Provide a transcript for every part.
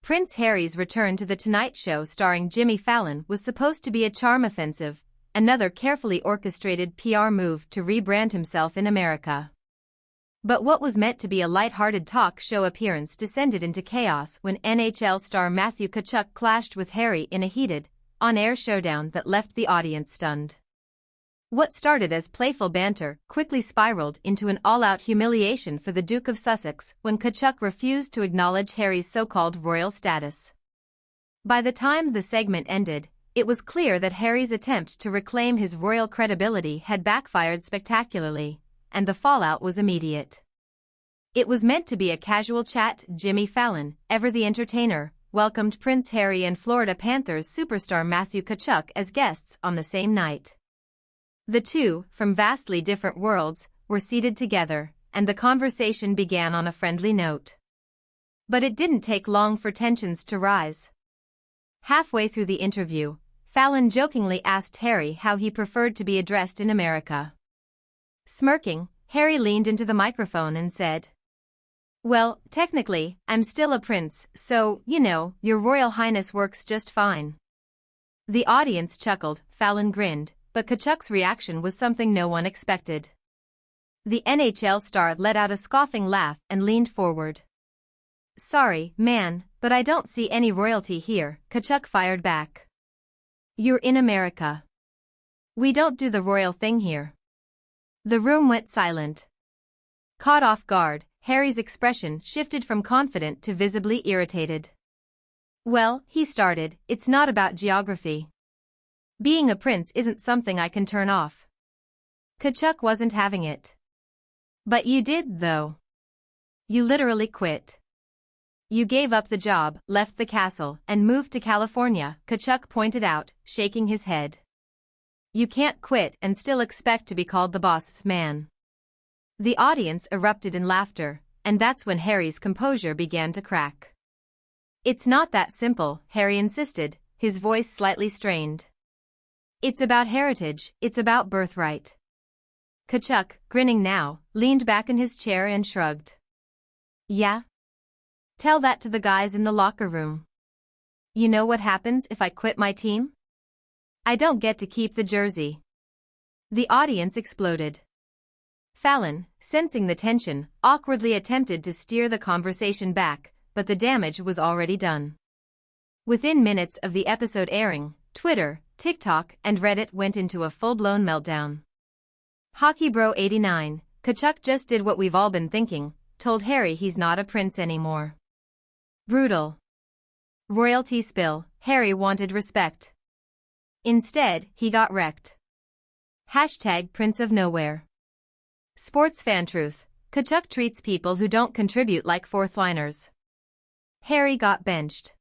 Prince Harry's return to The Tonight Show starring Jimmy Fallon was supposed to be a charm offensive, another carefully orchestrated PR move to rebrand himself in America. But what was meant to be a lighthearted talk show appearance descended into chaos when NHL star Matthew Tkachuk clashed with Harry in a heated, on-air showdown that left the audience stunned. What started as playful banter quickly spiraled into an all-out humiliation for the Duke of Sussex when Tkachuk refused to acknowledge Harry's so-called royal status. By the time the segment ended, it was clear that Harry's attempt to reclaim his royal credibility had backfired spectacularly, and the fallout was immediate. It was meant to be a casual chat. Jimmy Fallon, ever the entertainer, welcomed Prince Harry and Florida Panthers superstar Matthew Tkachuk as guests on the same night. The two, from vastly different worlds, were seated together, and the conversation began on a friendly note. But it didn't take long for tensions to rise. Halfway through the interview, Fallon jokingly asked Harry how he preferred to be addressed in America. Smirking, Harry leaned into the microphone and said, "Well, technically, I'm still a prince, so, your Royal Highness works just fine." The audience chuckled, Fallon grinned, but Tkachuk's reaction was something no one expected. The NHL star let out a scoffing laugh and leaned forward. "Sorry, man, but I don't see any royalty here," Tkachuk fired back. "You're in America. We don't do the royal thing here." The room went silent. Caught off guard, Harry's expression shifted from confident to visibly irritated. "Well," he started, "it's not about geography. Being a prince isn't something I can turn off." Tkachuk wasn't having it. "But you did, though. You literally quit. You gave up the job, left the castle, and moved to California," Tkachuk pointed out, shaking his head. "You can't quit and still expect to be called the boss man." The audience erupted in laughter, and that's when Harry's composure began to crack. "It's not that simple," Harry insisted, his voice slightly strained. "It's about heritage, it's about birthright." Tkachuk, grinning now, leaned back in his chair and shrugged. "Yeah? Tell that to the guys in the locker room. You know what happens if I quit my team? I don't get to keep the jersey." The audience exploded. Fallon, sensing the tension, awkwardly attempted to steer the conversation back, but the damage was already done. Within minutes of the episode airing, Twitter, TikTok, and Reddit went into a full-blown meltdown. Hockey Bro 89, "Tkachuk just did what we've all been thinking, told Harry he's not a prince anymore." Brutal. Royalty spill, Harry wanted respect. Instead, he got wrecked. Hashtag Prince of Nowhere. Sports fan truth, Tkachuk treats people who don't contribute like fourth-liners. Harry got benched.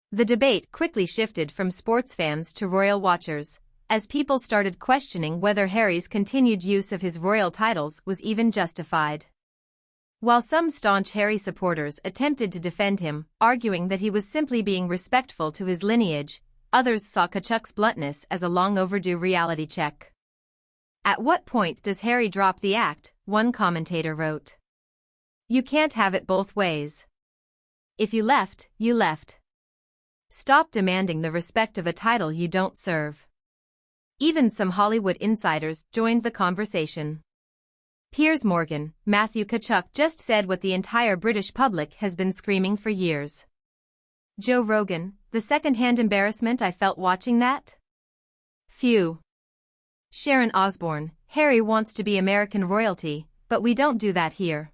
The debate quickly shifted from sports fans to royal watchers, as people started questioning whether Harry's continued use of his royal titles was even justified. While some staunch Harry supporters attempted to defend him, arguing that he was simply being respectful to his lineage, others saw Tkachuk's bluntness as a long-overdue reality check. "At what point does Harry drop the act?" one commentator wrote. "You can't have it both ways. If you left, you left. Stop demanding the respect of a title you don't serve." Even some Hollywood insiders joined the conversation. Piers Morgan, "Matthew Tkachuk just said what the entire British public has been screaming for years." Joe Rogan, "The second-hand embarrassment I felt watching that? Phew." Sharon Osbourne, "Harry wants to be American royalty, but we don't do that here."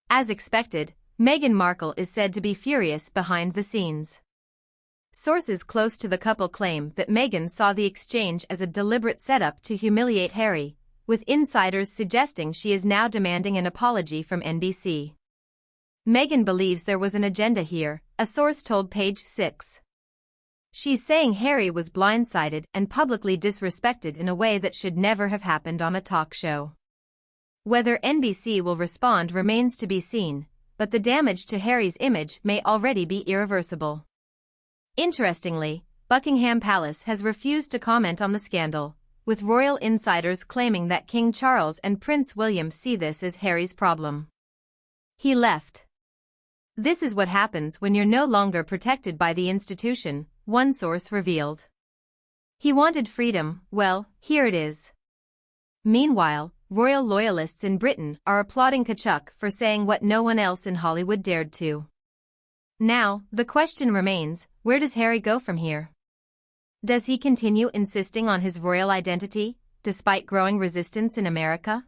As expected, Meghan Markle is said to be furious behind the scenes. Sources close to the couple claim that Meghan saw the exchange as a deliberate setup to humiliate Harry, with insiders suggesting she is now demanding an apology from NBC. Meghan believes there was an agenda here, a source told Page 6. She's saying Harry was blindsided and publicly disrespected in a way that should never have happened on a talk show. Whether NBC will respond remains to be seen, but the damage to Harry's image may already be irreversible. Interestingly, Buckingham Palace has refused to comment on the scandal, with royal insiders claiming that King Charles and Prince William see this as Harry's problem. He left. This is what happens when you're no longer protected by the institution, one source revealed. He wanted freedom, well, here it is. Meanwhile, royal loyalists in Britain are applauding Tkachuk for saying what no one else in Hollywood dared to. Now, the question remains, where does Harry go from here? Does he continue insisting on his royal identity, despite growing resistance in America?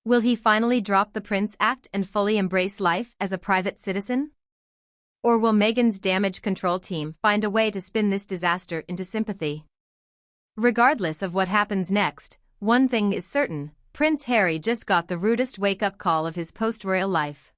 Will he finally drop the Prince Act and fully embrace life as a private citizen? Or will Meghan's damage control team find a way to spin this disaster into sympathy? Regardless of what happens next, one thing is certain, Prince Harry just got the rudest wake-up call of his post-royal life.